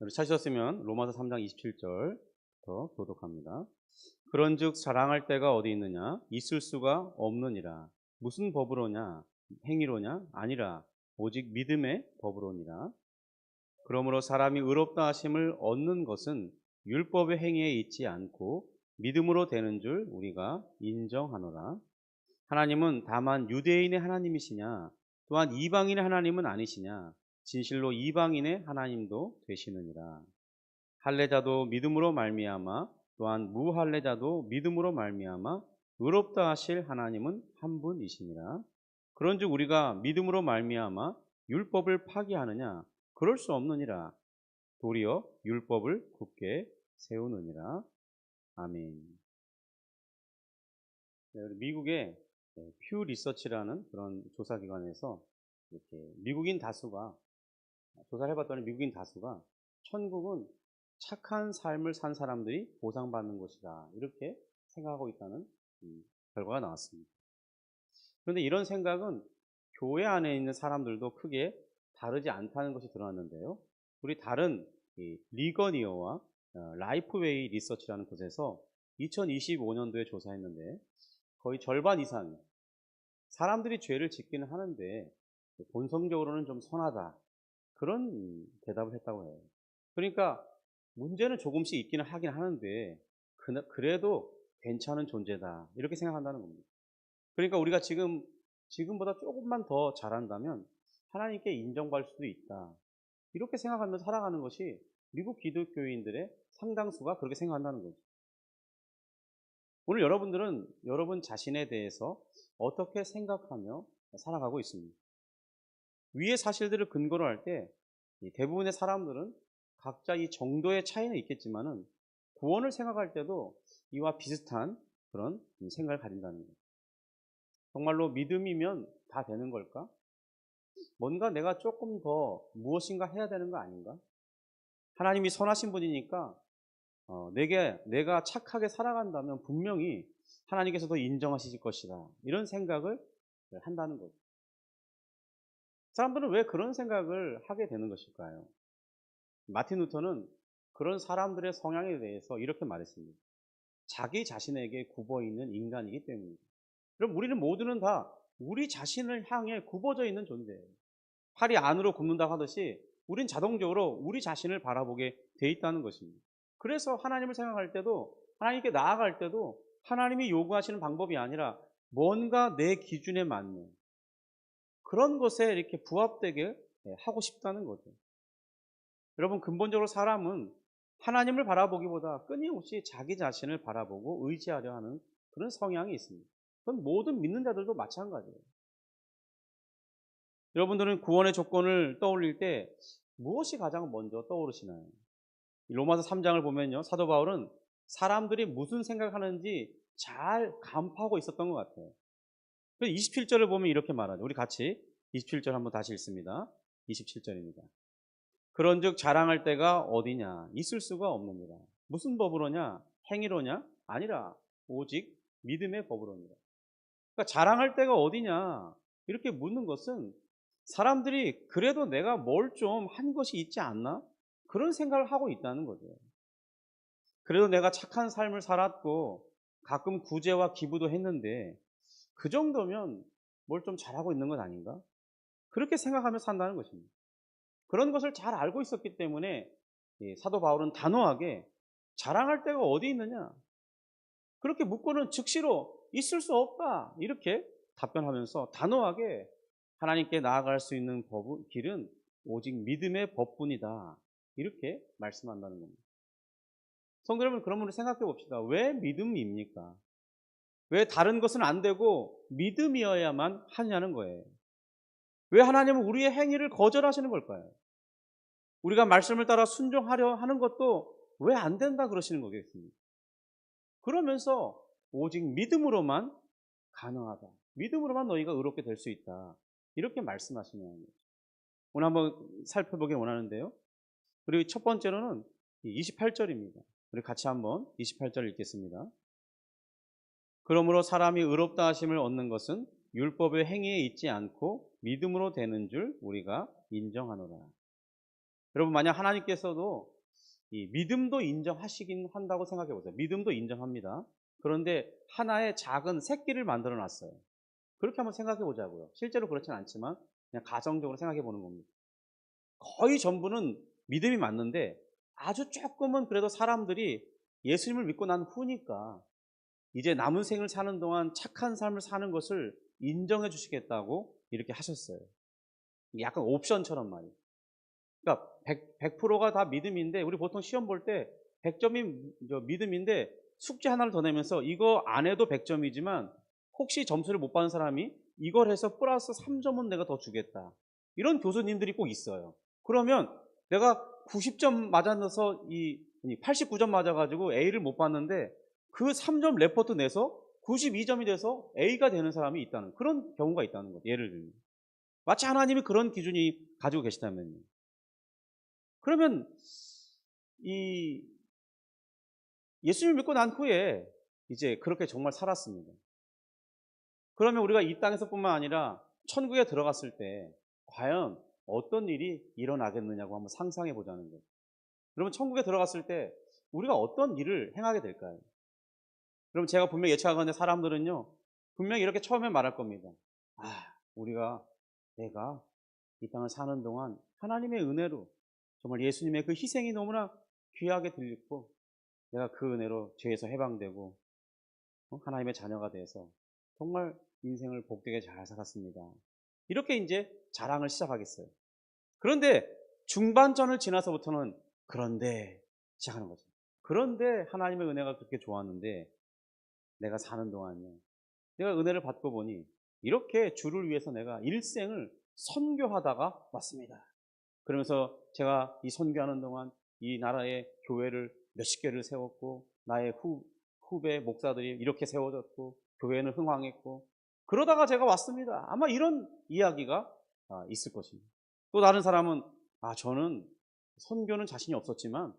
찾으셨으면 로마서 3장 27절부터 교독합니다. 그런즉 자랑할 때가 어디 있느냐? 있을 수가 없느니라. 무슨 법으로냐? 행위로냐? 아니라 오직 믿음의 법으로니라. 그러므로 사람이 의롭다 하심을 얻는 것은 율법의 행위에 있지 않고 믿음으로 되는 줄 우리가 인정하노라. 하나님은 다만 유대인의 하나님이시냐? 또한 이방인의 하나님은 아니시냐? 진실로 이방인의 하나님도 되시느니라. 할례자도 믿음으로 말미암아 또한 무할례자도 믿음으로 말미암아 의롭다 하실 하나님은 한 분이시니라. 그런즉 우리가 믿음으로 말미암아 율법을 파기하느냐? 그럴 수 없느니라. 도리어 율법을 굳게 세우느니라. 아멘. 네, 미국의 퓨 리서치라는 그런 조사기관에서 이렇게 미국인 다수가 조사를 해봤더니 미국인 다수가 천국은 착한 삶을 산 사람들이 보상받는 곳이다 이렇게 생각하고 있다는 결과가 나왔습니다. 그런데 이런 생각은 교회 안에 있는 사람들도 크게 다르지 않다는 것이 드러났는데요. 우리 다른 리거니어와 라이프웨이 리서치라는 곳에서 2025년도에 조사했는데 거의 절반 이상이 사람들이 죄를 짓기는 하는데 본성적으로는 좀 선하다 그런 대답을 했다고 해요. 그러니까 문제는 조금씩 있기는 하긴 하는데 그래도 괜찮은 존재다 이렇게 생각한다는 겁니다. 그러니까 우리가 지금보다 조금만 더 잘한다면 하나님께 인정받을 수도 있다 이렇게 생각하면서 살아가는 것이 미국 기독교인들의 상당수가 그렇게 생각한다는 거죠. 오늘 여러분들은 여러분 자신에 대해서 어떻게 생각하며 살아가고 있습니다. 위의 사실들을 근거로 할 때 대부분의 사람들은 각자 이 정도의 차이는 있겠지만은 구원을 생각할 때도 이와 비슷한 그런 생각을 가진다는 거예요. 정말로 믿음이면 다 되는 걸까? 뭔가 내가 조금 더 무엇인가 해야 되는 거 아닌가? 하나님이 선하신 분이니까 내가 착하게 살아간다면 분명히 하나님께서도 인정하실 것이다. 이런 생각을 한다는 거죠. 사람들은 왜 그런 생각을 하게 되는 것일까요? 마틴 루터는 그런 사람들의 성향에 대해서 이렇게 말했습니다. 자기 자신에게 굽어 있는 인간이기 때문입니다. 그럼 우리는 모두는 다 우리 자신을 향해 굽어져 있는 존재예요. 팔이 안으로 굽는다고 하듯이 우린 자동적으로 우리 자신을 바라보게 돼 있다는 것입니다. 그래서 하나님을 생각할 때도 하나님께 나아갈 때도 하나님이 요구하시는 방법이 아니라 뭔가 내 기준에 맞는 그런 것에 이렇게 부합되게 하고 싶다는 거죠. 여러분 근본적으로 사람은 하나님을 바라보기보다 끊임없이 자기 자신을 바라보고 의지하려 하는 그런 성향이 있습니다. 그건 모든 믿는 자들도 마찬가지예요. 여러분들은 구원의 조건을 떠올릴 때 무엇이 가장 먼저 떠오르시나요? 로마서 3장을 보면요. 사도 바울은 사람들이 무슨 생각하는지 잘 간파하고 있었던 것 같아요. 27절을 보면 이렇게 말하죠. 우리 같이 27절 한번 다시 읽습니다. 27절입니다. 그런즉 자랑할 때가 어디냐? 있을 수가 없느니라. 무슨 법으로냐? 행위로냐? 아니라 오직 믿음의 법으로니라. 그러니까 자랑할 때가 어디냐? 이렇게 묻는 것은 사람들이 그래도 내가 뭘 좀 한 것이 있지 않나? 그런 생각을 하고 있다는 거죠. 그래도 내가 착한 삶을 살았고 가끔 구제와 기부도 했는데 그 정도면 뭘 좀 잘하고 있는 것 아닌가? 그렇게 생각하며 산다는 것입니다. 그런 것을 잘 알고 있었기 때문에 사도 바울은 단호하게 자랑할 데가 어디 있느냐? 그렇게 묻고는 즉시로 있을 수 없다. 이렇게 답변하면서 단호하게 하나님께 나아갈 수 있는 길은 오직 믿음의 법뿐이다. 이렇게 말씀한다는 겁니다. 성도 여러분, 그러면 생각해 봅시다. 왜 믿음입니까? 왜 다른 것은 안 되고 믿음이어야만 하냐는 거예요. 왜 하나님은 우리의 행위를 거절하시는 걸까요? 우리가 말씀을 따라 순종하려 하는 것도 왜 안 된다 그러시는 거겠습니까? 그러면서 오직 믿음으로만 가능하다. 믿음으로만 너희가 의롭게 될 수 있다. 이렇게 말씀하시는 거죠. 오늘 한번 살펴보기 원하는데요. 그리고 첫 번째로는 28절입니다. 우리 같이 한번 28절 읽겠습니다. 그러므로 사람이 의롭다 하심을 얻는 것은 율법의 행위에 있지 않고 믿음으로 되는 줄 우리가 인정하노라. 여러분 만약 하나님께서도 이 믿음도 인정하시긴 한다고 생각해 보세요. 믿음도 인정합니다. 그런데 하나의 작은 새끼를 만들어 놨어요. 그렇게 한번 생각해 보자고요. 실제로 그렇진 않지만 그냥 가정적으로 생각해 보는 겁니다. 거의 전부는 믿음이 맞는데 아주 조금은 그래도 사람들이 예수님을 믿고 난 후니까 이제 남은 생을 사는 동안 착한 삶을 사는 것을 인정해 주시겠다고 이렇게 하셨어요. 약간 옵션처럼 말이에요. 그러니까 100%가 다 믿음인데 우리 보통 시험 볼 때 100점이 믿음인데 숙제 하나를 더 내면서 이거 안 해도 100점이지만 혹시 점수를 못 받는 사람이 이걸 해서 플러스 3점은 내가 더 주겠다. 이런 교수님들이 꼭 있어요. 그러면 내가 90점 맞아서 89점 맞아가지고 A를 못 받는데 그 3점 레포트 내서 92점이 돼서 A가 되는 사람이 있다는 그런 경우가 있다는 거죠. 예를 들면. 마치 하나님이 그런 기준이 가지고 계시다면요. 그러면 이 예수님을 믿고 난 후에 이제 그렇게 정말 살았습니다. 그러면 우리가 이 땅에서뿐만 아니라 천국에 들어갔을 때 과연 어떤 일이 일어나겠느냐고 한번 상상해 보자는 거예요. 그러면 천국에 들어갔을 때 우리가 어떤 일을 행하게 될까요? 그럼 제가 분명히 예측하건대 사람들은요, 분명히 이렇게 처음에 말할 겁니다. 내가 이 땅을 사는 동안 하나님의 은혜로 정말 예수님의 그 희생이 너무나 귀하게 들렸고 내가 그 은혜로 죄에서 해방되고 하나님의 자녀가 돼서 정말 인생을 복되게 잘 살았습니다. 이렇게 이제 자랑을 시작하겠어요. 그런데 중반전을 지나서부터는 그런데 시작하는 거죠. 그런데 하나님의 은혜가 그렇게 좋았는데 내가 사는 동안요. 내가 은혜를 받고 보니 이렇게 주를 위해서 내가 일생을 선교하다가 왔습니다. 그러면서 제가 이 선교하는 동안 이 나라의 교회를 몇십 개를 세웠고 나의 후배 목사들이 이렇게 세워졌고 교회는 흥왕했고 그러다가 제가 왔습니다. 아마 이런 이야기가 있을 것입니다. 또 다른 사람은 저는 선교는 자신이 없었지만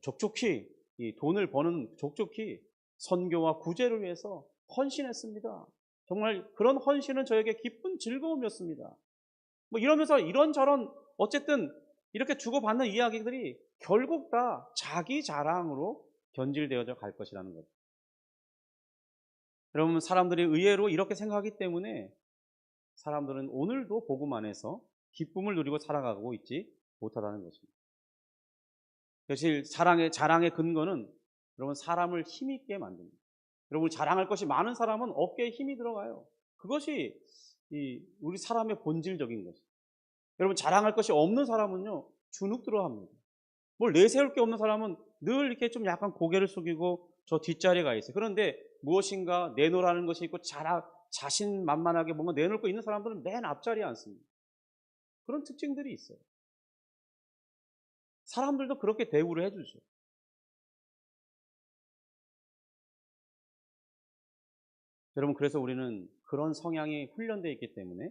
족족히 이 돈을 버는 족족히 선교와 구제를 위해서 헌신했습니다. 정말 그런 헌신은 저에게 기쁜 즐거움이었습니다. 뭐 이러면서 이런저런 어쨌든 이렇게 주고받는 이야기들이 결국 다 자기 자랑으로 견질되어져 갈 것이라는 거죠. 여러분 사람들이 의외로 이렇게 생각하기 때문에 사람들은 오늘도 복음 안에서 기쁨을 누리고 살아가고 있지 못하다는 것입니다. 사실 자랑의 근거는 여러분 사람을 힘있게 만듭니다. 여러분 자랑할 것이 많은 사람은 어깨에 힘이 들어가요. 그것이 우리 사람의 본질적인 것이죠. 여러분 자랑할 것이 없는 사람은요 주눅 들어합니다. 뭘 내세울 게 없는 사람은 늘 이렇게 좀 약간 고개를 숙이고 저 뒷자리에 가 있어요. 그런데 무엇인가 내놓으라는 것이 있고 자신만만하게 뭔가 내놓을 거 있는 사람들은 맨 앞자리에 앉습니다. 그런 특징들이 있어요. 사람들도 그렇게 대우를 해주죠. 여러분 그래서 우리는 그런 성향이 훈련되어 있기 때문에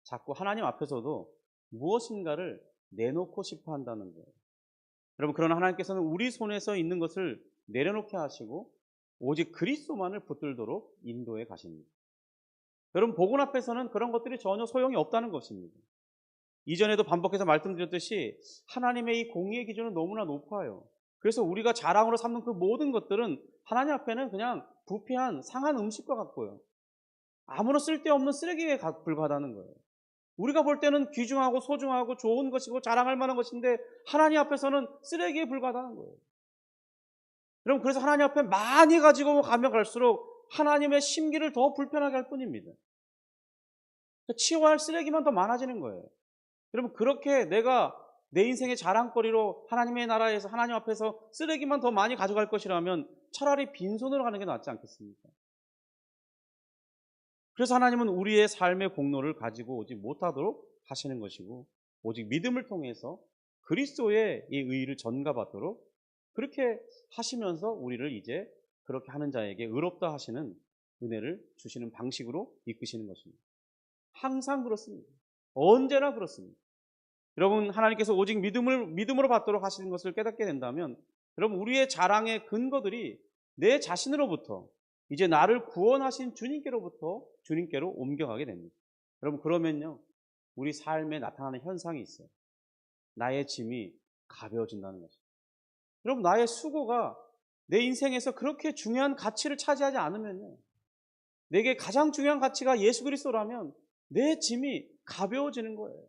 자꾸 하나님 앞에서도 무엇인가를 내놓고 싶어 한다는 거예요. 여러분 그러나 하나님께서는 우리 손에서 있는 것을 내려놓게 하시고 오직 그리스도만을 붙들도록 인도해 가십니다. 여러분 복음 앞에서는 그런 것들이 전혀 소용이 없다는 것입니다. 이전에도 반복해서 말씀드렸듯이 하나님의 이 공의의 기준은 너무나 높아요. 그래서 우리가 자랑으로 삼는 그 모든 것들은 하나님 앞에는 그냥 부패한 상한 음식과 같고요. 아무런 쓸데없는 쓰레기에 불과하다는 거예요. 우리가 볼 때는 귀중하고 소중하고 좋은 것이고 자랑할 만한 것인데 하나님 앞에서는 쓰레기에 불과하다는 거예요. 여러분 그래서 하나님 앞에 많이 가지고 가면 갈수록 하나님의 심기를 더 불편하게 할 뿐입니다. 치워야 할 쓰레기만 더 많아지는 거예요. 여러분 그렇게 내가 내 인생의 자랑거리로 하나님의 나라에서 하나님 앞에서 쓰레기만 더 많이 가져갈 것이라면 차라리 빈손으로 가는 게 낫지 않겠습니까? 그래서 하나님은 우리의 삶의 공로를 가지고 오지 못하도록 하시는 것이고 오직 믿음을 통해서 그리스도의 이 의의를 전가받도록 그렇게 하시면서 우리를 이제 그렇게 하는 자에게 의롭다 하시는 은혜를 주시는 방식으로 이끄시는 것입니다. 항상 그렇습니다. 언제나 그렇습니다. 여러분 하나님께서 오직 믿음으로 받도록 하시는 것을 깨닫게 된다면 여러분 우리의 자랑의 근거들이 내 자신으로부터 이제 나를 구원하신 주님께로 옮겨가게 됩니다. 여러분 그러면요 우리 삶에 나타나는 현상이 있어요. 나의 짐이 가벼워진다는 것입니다. 여러분, 나의 수고가 내 인생에서 그렇게 중요한 가치를 차지하지 않으면요, 내게 가장 중요한 가치가 예수 그리스도라면 내 짐이 가벼워지는 거예요.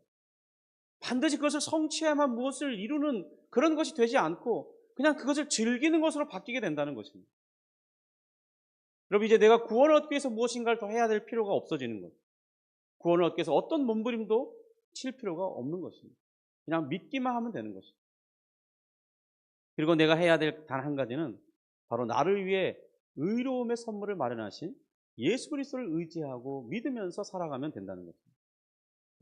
반드시 그것을 성취해야만 무엇을 이루는 그런 것이 되지 않고 그냥 그것을 즐기는 것으로 바뀌게 된다는 것입니다. 여러분, 이제 내가 구원을 얻기 위해서 무엇인가를 더 해야 될 필요가 없어지는 거죠. 구원을 얻기 위해서 어떤 몸부림도 칠 필요가 없는 것입니다. 그냥 믿기만 하면 되는 것입니다. 그리고 내가 해야 될 단 한 가지는 바로 나를 위해 의로움의 선물을 마련하신 예수 그리스도를 의지하고 믿으면서 살아가면 된다는 것입니다.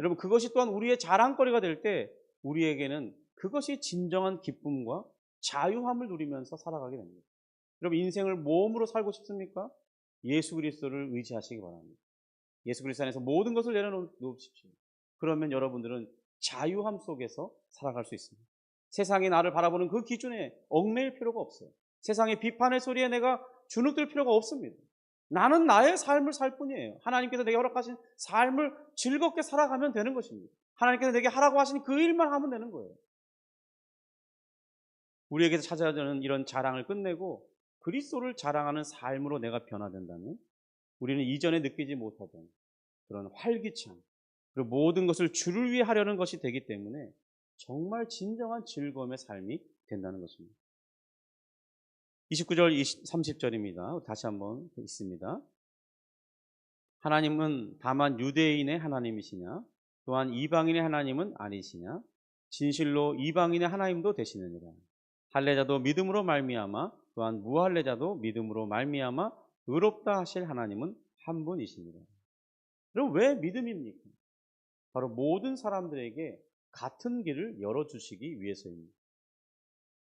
여러분, 그것이 또한 우리의 자랑거리가 될 때 우리에게는 그것이 진정한 기쁨과 자유함을 누리면서 살아가게 됩니다. 여러분, 인생을 모험으로 살고 싶습니까? 예수 그리스도를 의지하시기 바랍니다. 예수 그리스도 안에서 모든 것을 내려놓으십시오. 그러면 여러분들은 자유함 속에서 살아갈 수 있습니다. 세상이 나를 바라보는 그 기준에 얽매일 필요가 없어요. 세상의 비판의 소리에 내가 주눅들 필요가 없습니다. 나는 나의 삶을 살 뿐이에요. 하나님께서 내게 허락하신 삶을 즐겁게 살아가면 되는 것입니다. 하나님께서 내게 하라고 하신 그 일만 하면 되는 거예요. 우리에게서 찾아오는 이런 자랑을 끝내고 그리스도를 자랑하는 삶으로 내가 변화된다면 우리는 이전에 느끼지 못하던 그런 활기찬, 그리고 모든 것을 주를 위해 하려는 것이 되기 때문에 정말 진정한 즐거움의 삶이 된다는 것입니다. 29절, 30절입니다. 다시 한번 있습니다. 하나님은 다만 유대인의 하나님이시냐? 또한 이방인의 하나님은 아니시냐? 진실로 이방인의 하나님도 되시느니라. 할례자도 믿음으로 말미암아 또한 무할례자도 믿음으로 말미암아 의롭다 하실 하나님은 한 분이십니다. 그럼 왜 믿음입니까? 바로 모든 사람들에게 같은 길을 열어주시기 위해서입니다.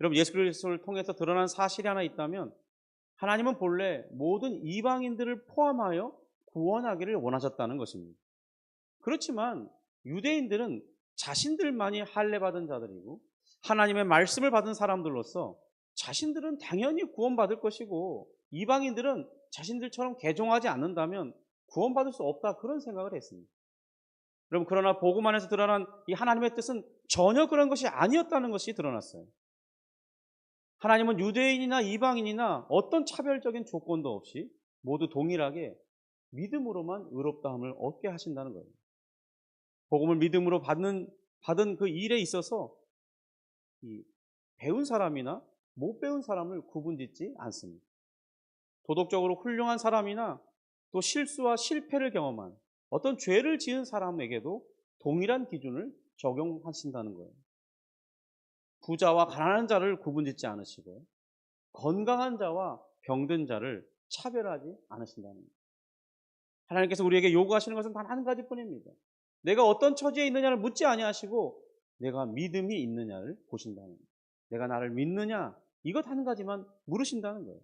여러분, 예수 그리스도를 통해서 드러난 사실이 하나 있다면 하나님은 본래 모든 이방인들을 포함하여 구원하기를 원하셨다는 것입니다. 그렇지만 유대인들은 자신들만이 할례받은 자들이고 하나님의 말씀을 받은 사람들로서 자신들은 당연히 구원받을 것이고 이방인들은 자신들처럼 개종하지 않는다면 구원받을 수 없다, 그런 생각을 했습니다. 여러분, 그러나 복음 안에서 드러난 이 하나님의 뜻은 전혀 그런 것이 아니었다는 것이 드러났어요. 하나님은 유대인이나 이방인이나 어떤 차별적인 조건도 없이 모두 동일하게 믿음으로만 의롭다함을 얻게 하신다는 거예요. 복음을 믿음으로 받은 그 일에 있어서 이 배운 사람이나 못 배운 사람을 구분짓지 않습니다. 도덕적으로 훌륭한 사람이나 또 실수와 실패를 경험한 어떤 죄를 지은 사람에게도 동일한 기준을 적용하신다는 거예요. 부자와 가난한 자를 구분짓지 않으시고 건강한 자와 병든 자를 차별하지 않으신다는 거예요. 하나님께서 우리에게 요구하시는 것은 단 한 가지뿐입니다. 내가 어떤 처지에 있느냐를 묻지 아니하시고 내가 믿음이 있느냐를 보신다는 거예요. 내가 나를 믿느냐, 이것 한 가지만 물으신다는 거예요.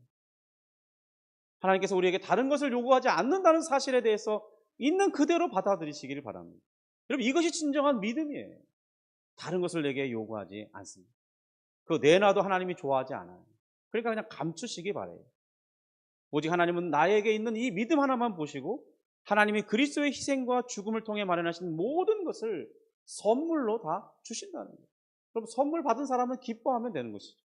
하나님께서 우리에게 다른 것을 요구하지 않는다는 사실에 대해서 있는 그대로 받아들이시기를 바랍니다. 여러분, 이것이 진정한 믿음이에요. 다른 것을 내게 요구하지 않습니다. 그거 내놔도 하나님이 좋아하지 않아요. 그러니까 그냥 감추시기 바라요. 오직 하나님은 나에게 있는 이 믿음 하나만 보시고 하나님이 그리스도의 희생과 죽음을 통해 마련하신 모든 것을 선물로 다 주신다는 거예요. 그럼 선물 받은 사람은 기뻐하면 되는 것이죠.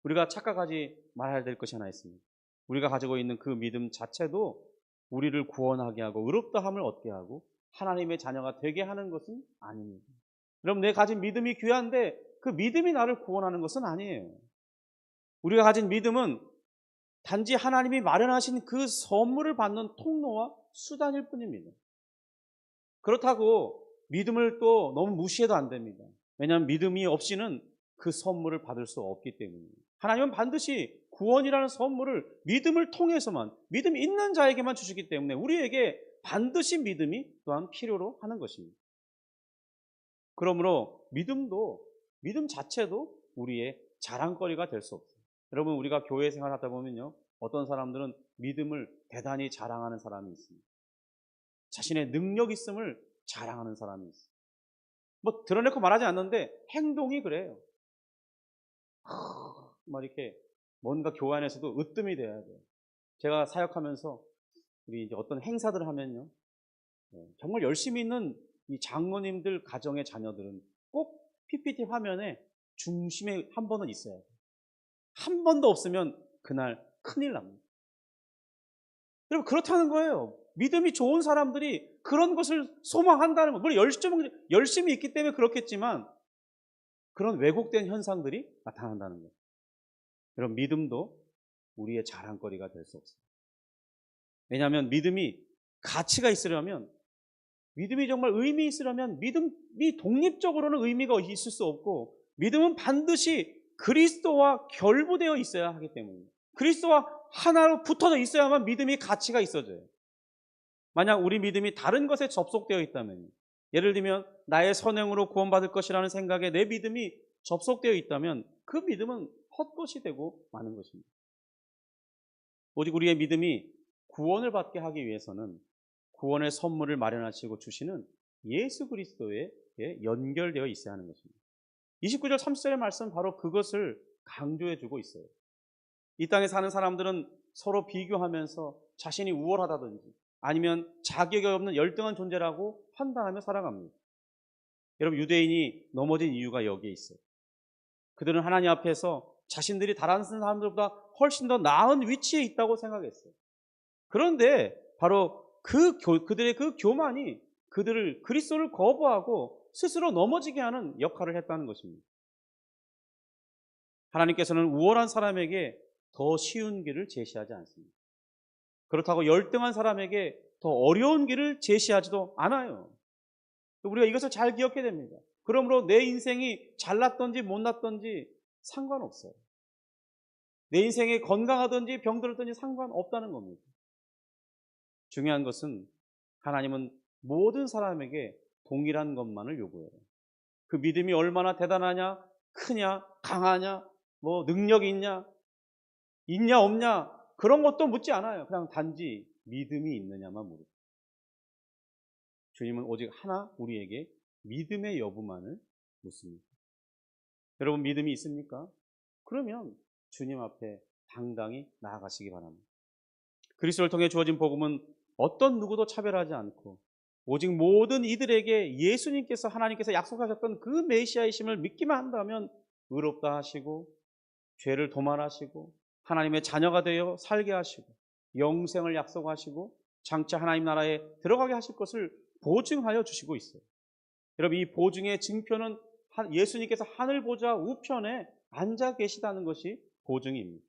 우리가 착각하지 말아야 될 것이 하나 있습니다. 우리가 가지고 있는 그 믿음 자체도 우리를 구원하게 하고 의롭다함을 얻게 하고 하나님의 자녀가 되게 하는 것은 아닙니다. 여러분, 내 가진 믿음이 귀한데 그 믿음이 나를 구원하는 것은 아니에요. 우리가 가진 믿음은 단지 하나님이 마련하신 그 선물을 받는 통로와 수단일 뿐입니다. 그렇다고 믿음을 또 너무 무시해도 안 됩니다. 왜냐하면 믿음이 없이는 그 선물을 받을 수 없기 때문입니다. 하나님은 반드시 구원이라는 선물을 믿음을 통해서만, 믿음 있는 자에게만 주시기 때문에 우리에게 반드시 믿음이 또한 필요로 하는 것입니다. 그러므로 믿음 자체도 우리의 자랑거리가 될 수 없어요. 여러분, 우리가 교회 생활하다 보면요, 어떤 사람들은 믿음을 대단히 자랑하는 사람이 있습니다. 자신의 능력 있음을 자랑하는 사람이 있어요. 뭐 드러내고 말하지 않는데 행동이 그래요. 막 이렇게 뭔가 교회 안에서도 으뜸이 돼야 돼요. 제가 사역하면서 우리 이제 어떤 행사들을 하면요, 정말 열심히 있는 이 장로님들 가정의 자녀들은 꼭 PPT 화면에 중심에 한 번은 있어야 돼요. 한 번도 없으면 그날 큰일 납니다. 여러분 그렇다는 거예요. 믿음이 좋은 사람들이 그런 것을 소망한다는 거. 물론 열심히 있기 때문에 그렇겠지만 그런 왜곡된 현상들이 나타난다는 거예요. 여러분 믿음도 우리의 자랑거리가 될 수 없습니다. 왜냐하면 믿음이 가치가 있으려면, 믿음이 정말 의미 있으려면 믿음이 독립적으로는 의미가 있을 수 없고, 믿음은 반드시 그리스도와 결부되어 있어야 하기 때문입니다. 그리스도와 하나로 붙어져 있어야만 믿음이 가치가 있어져요. 만약 우리 믿음이 다른 것에 접속되어 있다면, 예를 들면 나의 선행으로 구원받을 것이라는 생각에 내 믿음이 접속되어 있다면 그 믿음은 헛것이 되고 마는 것입니다. 오직 우리의 믿음이 구원을 받게 하기 위해서는 구원의 선물을 마련하시고 주시는 예수 그리스도에 연결되어 있어야 하는 것입니다. 29절 30절의 말씀은 바로 그것을 강조해 주고 있어요. 이 땅에 사는 사람들은 서로 비교하면서 자신이 우월하다든지 아니면 자격이 없는 열등한 존재라고 판단하며 살아갑니다. 여러분 유대인이 넘어진 이유가 여기에 있어요. 그들은 하나님 앞에서 자신들이 다른 사람들보다 훨씬 더 나은 위치에 있다고 생각했어요. 그런데 바로 그들의 그 교만이 그들을 그리스도를 거부하고 스스로 넘어지게 하는 역할을 했다는 것입니다. 하나님께서는 우월한 사람에게 더 쉬운 길을 제시하지 않습니다. 그렇다고 열등한 사람에게 더 어려운 길을 제시하지도 않아요. 우리가 이것을 잘 기억해야 됩니다. 그러므로 내 인생이 잘났던지 못났던지 상관없어요. 내 인생이 건강하든지 병들었든지 상관없다는 겁니다. 중요한 것은 하나님은 모든 사람에게 동일한 것만을 요구해요. 그 믿음이 얼마나 대단하냐, 크냐, 강하냐, 뭐 능력이 있냐 없냐 그런 것도 묻지 않아요. 그냥 단지 믿음이 있느냐만 물어요. 주님은 오직 하나 우리에게 믿음의 여부만을 묻습니다. 여러분 믿음이 있습니까? 그러면 주님 앞에 당당히 나아가시기 바랍니다. 그리스도를 통해 주어진 복음은 어떤 누구도 차별하지 않고 오직 모든 이들에게 예수님께서 하나님께서 약속하셨던 그 메시아이심을 믿기만 한다면 의롭다 하시고 죄를 도말하시고 하나님의 자녀가 되어 살게 하시고 영생을 약속하시고 장차 하나님 나라에 들어가게 하실 것을 보증하여 주시고 있어요. 여러분 이 보증의 증표는 예수님께서 하늘 보좌 우편에 앉아 계시다는 것이 보증입니다.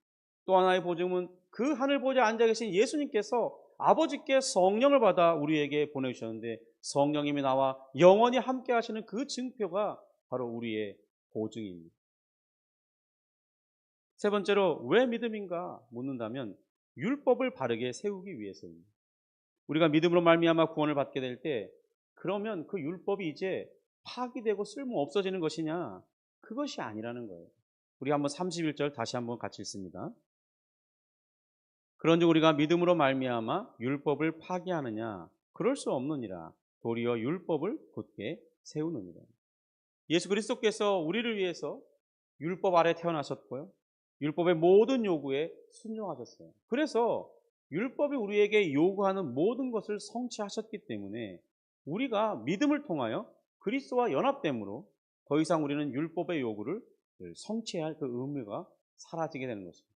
또 하나의 보증은 그 하늘 보좌에 앉아 계신 예수님께서 아버지께 성령을 받아 우리에게 보내주셨는데 성령님이 나와 영원히 함께 하시는 그 증표가 바로 우리의 보증입니다. 세 번째로 왜 믿음인가 묻는다면 율법을 바르게 세우기 위해서입니다. 우리가 믿음으로 말미암아 구원을 받게 될 때 그러면 그 율법이 이제 파기되고 쓸모 없어지는 것이냐? 그것이 아니라는 거예요. 우리 한번 31절 다시 한번 같이 읽습니다. 그런즉 우리가 믿음으로 말미암아 율법을 파기하느냐? 그럴 수 없느니라. 도리어 율법을 굳게 세우느니라. 예수 그리스도께서 우리를 위해서 율법 아래 태어나셨고요. 율법의 모든 요구에 순종하셨어요. 그래서 율법이 우리에게 요구하는 모든 것을 성취하셨기 때문에 우리가 믿음을 통하여 그리스도와 연합됨으로 더 이상 우리는 율법의 요구를 성취해야 할 그 의무가 사라지게 되는 것입니다.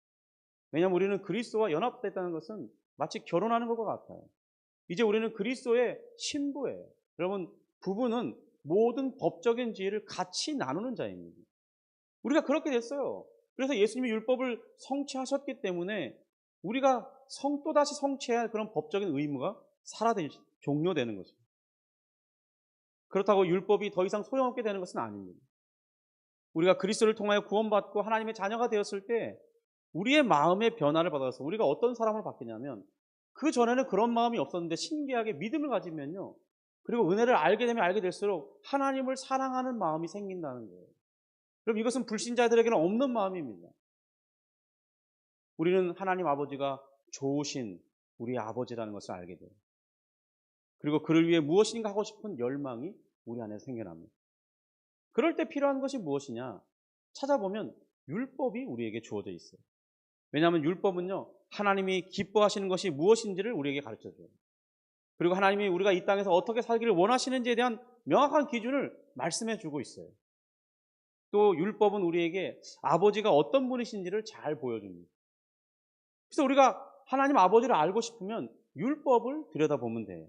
왜냐하면 우리는 그리스도와 연합됐다는 것은 마치 결혼하는 것과 같아요. 이제 우리는 그리스도의 신부예요. 여러분 부부는 모든 법적인 지혜를 같이 나누는 자입니다. 우리가 그렇게 됐어요. 그래서 예수님이 율법을 성취하셨기 때문에 우리가 또다시 성취해야 할 그런 법적인 의무가 종료되는 것입니다. 그렇다고 율법이 더 이상 소용없게 되는 것은 아닙니다. 우리가 그리스도를 통하여 구원받고 하나님의 자녀가 되었을 때 우리의 마음의 변화를 받아서 우리가 어떤 사람을 바뀌냐면 그 전에는 그런 마음이 없었는데 신기하게 믿음을 가지면요. 그리고 은혜를 알게 되면 알게 될수록 하나님을 사랑하는 마음이 생긴다는 거예요. 그럼 이것은 불신자들에게는 없는 마음입니다. 우리는 하나님 아버지가 좋으신 우리 아버지라는 것을 알게 돼요. 그리고 그를 위해 무엇인가 하고 싶은 열망이 우리 안에 생겨납니다. 그럴 때 필요한 것이 무엇이냐? 찾아보면 율법이 우리에게 주어져 있어요. 왜냐하면 율법은요, 하나님이 기뻐하시는 것이 무엇인지를 우리에게 가르쳐줘요. 그리고 하나님이 우리가 이 땅에서 어떻게 살기를 원하시는지에 대한 명확한 기준을 말씀해 주고 있어요. 또 율법은 우리에게 아버지가 어떤 분이신지를 잘 보여줍니다. 그래서 우리가 하나님 아버지를 알고 싶으면 율법을 들여다보면 돼요.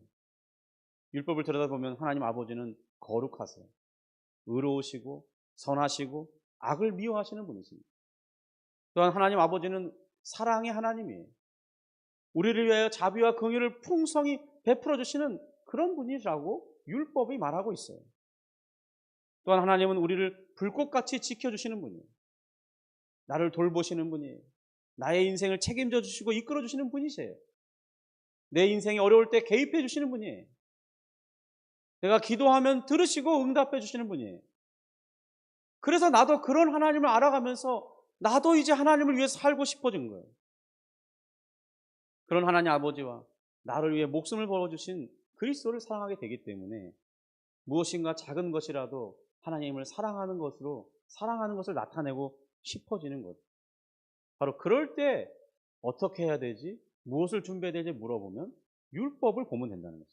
율법을 들여다보면 하나님 아버지는 거룩하세요. 의로우시고 선하시고 악을 미워하시는 분이십니다. 또한 하나님 아버지는 사랑의 하나님이에요. 우리를 위하여 자비와 긍휼을 풍성히 베풀어 주시는 그런 분이라고 율법이 말하고 있어요. 또한 하나님은 우리를 불꽃같이 지켜주시는 분이에요. 나를 돌보시는 분이에요. 나의 인생을 책임져 주시고 이끌어 주시는 분이세요. 내 인생이 어려울 때 개입해 주시는 분이에요. 내가 기도하면 들으시고 응답해 주시는 분이에요. 그래서 나도 그런 하나님을 알아가면서 나도 이제 하나님을 위해서 살고 싶어진 거예요. 그런 하나님 아버지와 나를 위해 목숨을 걸어주신 그리스도를 사랑하게 되기 때문에 무엇인가 작은 것이라도 하나님을 사랑하는 것을 나타내고 싶어지는 거죠. 바로 그럴 때 어떻게 해야 되지? 무엇을 준비해야 되지? 물어보면 율법을 보면 된다는 거죠.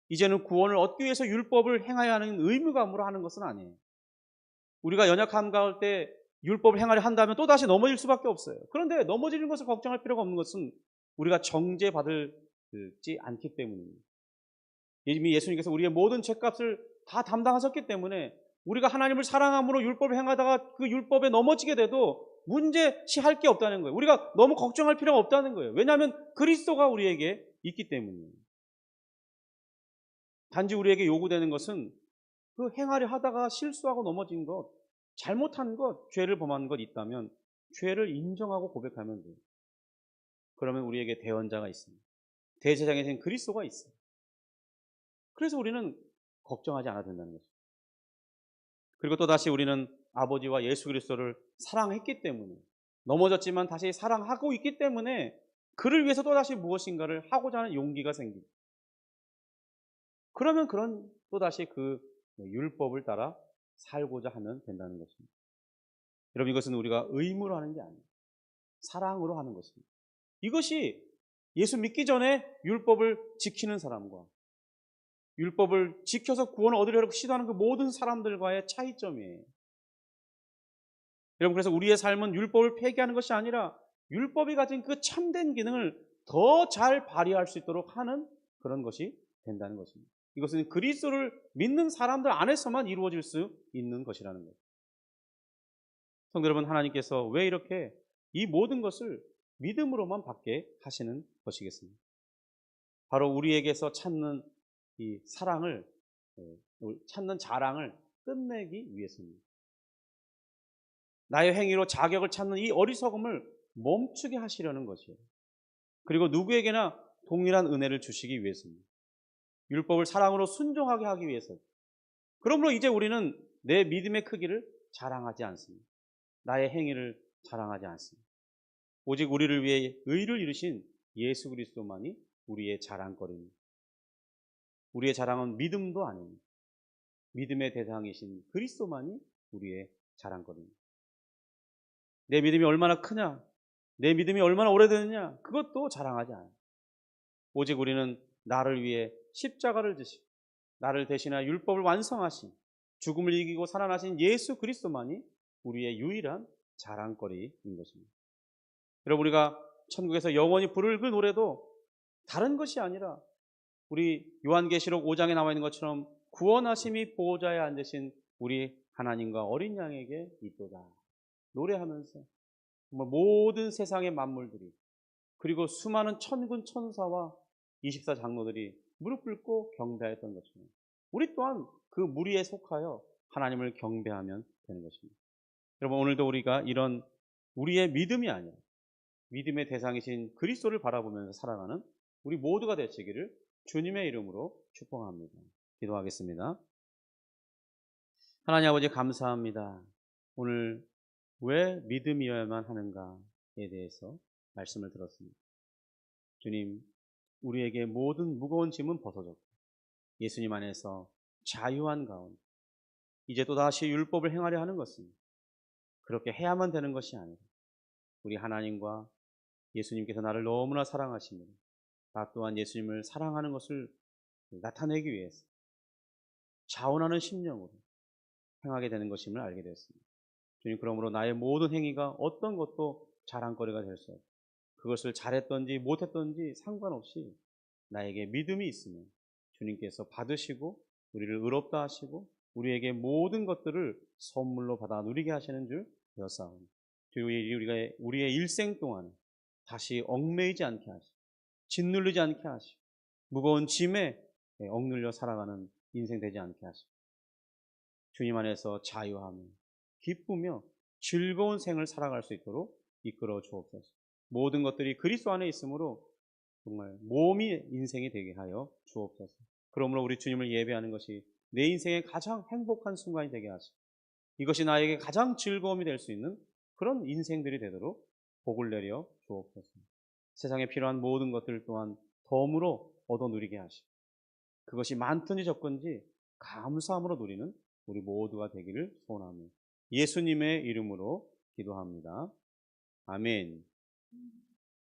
이제는 구원을 얻기 위해서 율법을 행해야 하는 의무감으로 하는 것은 아니에요. 우리가 연약함 가울 때 율법을 행하려 한다면 또다시 넘어질 수밖에 없어요. 그런데 넘어지는 것을 걱정할 필요가 없는 것은 우리가 정죄받지 않기 때문입니다. 이미 예수님께서 우리의 모든 죄값을 다 담당하셨기 때문에 우리가 하나님을 사랑함으로 율법을 행하다가 그 율법에 넘어지게 돼도 문제시할 게 없다는 거예요. 우리가 너무 걱정할 필요가 없다는 거예요. 왜냐하면 그리스도가 우리에게 있기 때문이에요. 단지 우리에게 요구되는 것은 그 행하려 하다가 실수하고 넘어진 것, 잘못한 것, 죄를 범한 것 있다면 죄를 인정하고 고백하면 돼요. 그러면 우리에게 대언자가 있습니다. 대제사장에 신 그리스도가 있어요. 그래서 우리는 걱정하지 않아도 된다는 거죠. 그리고 또다시 우리는 아버지와 예수 그리스도를 사랑했기 때문에, 넘어졌지만 다시 사랑하고 있기 때문에 그를 위해서 또다시 무엇인가를 하고자 하는 용기가 생깁니다. 그러면 또다시 그 율법을 따라 살고자 하면 된다는 것입니다. 여러분, 이것은 우리가 의무로 하는 게 아니에요. 사랑으로 하는 것입니다. 이것이 예수 믿기 전에 율법을 지키는 사람과 율법을 지켜서 구원을 얻으려고 시도하는 그 모든 사람들과의 차이점이에요. 여러분, 그래서 우리의 삶은 율법을 폐기하는 것이 아니라 율법이 가진 그 참된 기능을 더 잘 발휘할 수 있도록 하는 그런 것이 된다는 것입니다. 이것은 그리스도를 믿는 사람들 안에서만 이루어질 수 있는 것이라는 거죠. 성도 여러분, 하나님께서 왜 이렇게 이 모든 것을 믿음으로만 받게 하시는 것이겠습니까? 바로 우리에게서 찾는 이 사랑을, 찾는 자랑을 끝내기 위해서입니다. 나의 행위로 자격을 찾는 이 어리석음을 멈추게 하시려는 것이에요. 그리고 누구에게나 동일한 은혜를 주시기 위해서입니다. 율법을 사랑으로 순종하게 하기 위해서. 그러므로 이제 우리는 내 믿음의 크기를 자랑하지 않습니다. 나의 행위를 자랑하지 않습니다. 오직 우리를 위해 의를 이루신 예수 그리스도만이 우리의 자랑거리입니다. 우리의 자랑은 믿음도 아닙니다. 믿음의 대상이신 그리스도만이 우리의 자랑거리입니다. 내 믿음이 얼마나 크냐, 내 믿음이 얼마나 오래됐느냐, 그것도 자랑하지 않아요. 오직 우리는 나를 위해 십자가를 지시고 나를 대신하여 율법을 완성하신, 죽음을 이기고 살아나신 예수 그리스도만이 우리의 유일한 자랑거리인 것입니다. 여러분, 우리가 천국에서 영원히 부를 그 노래도 다른 것이 아니라 우리 요한계시록 5장에 나와 있는 것처럼 구원하심이 보호자에 앉으신 우리 하나님과 어린 양에게 있도다 노래하면서 정말 모든 세상의 만물들이, 그리고 수많은 천군 천사와 24장로들이 무릎 꿇고 경배했던 것처럼 우리 또한 그 무리에 속하여 하나님을 경배하면 되는 것입니다. 여러분, 오늘도 우리가 이런 우리의 믿음이 아니라 믿음의 대상이신 그리스도를 바라보면서 살아가는 우리 모두가 되시기를 주님의 이름으로 축복합니다. 기도하겠습니다. 하나님 아버지, 감사합니다. 오늘 왜 믿음이어야만 하는가에 대해서 말씀을 들었습니다. 주님, 우리에게 모든 무거운 짐은 벗어졌고 예수님 안에서 자유한 가운데 이제 또다시 율법을 행하려 하는 것은 그렇게 해야만 되는 것이 아니라 우리 하나님과 예수님께서 나를 너무나 사랑하시며 나 또한 예수님을 사랑하는 것을 나타내기 위해서 자원하는 심령으로 행하게 되는 것임을 알게 되었습니다. 주님, 그러므로 나의 모든 행위가 어떤 것도 자랑거리가 될 수 없고, 그것을 잘했던지 못했던지 상관없이 나에게 믿음이 있으면 주님께서 받으시고 우리를 의롭다 하시고 우리에게 모든 것들을 선물로 받아 누리게 하시는 줄 되었사옵니다. 우리가 우리의 일생 동안 다시 얽매이지 않게 하시고 짓눌리지 않게 하시고 무거운 짐에 억눌려 살아가는 인생 되지 않게 하시고 주님 안에서 자유하며 기쁘며 즐거운 생을 살아갈 수 있도록 이끌어 주옵소서. 모든 것들이 그리스도 안에 있으므로 정말 몸이 인생이 되게 하여 주옵소서. 그러므로 우리 주님을 예배하는 것이 내 인생의 가장 행복한 순간이 되게 하시고 이것이 나에게 가장 즐거움이 될 수 있는 그런 인생들이 되도록 복을 내려 주옵소서. 세상에 필요한 모든 것들 또한 덤으로 얻어 누리게 하시고 그것이 많든지 적든지 감사함으로 누리는 우리 모두가 되기를 소원합니다. 예수님의 이름으로 기도합니다. 아멘.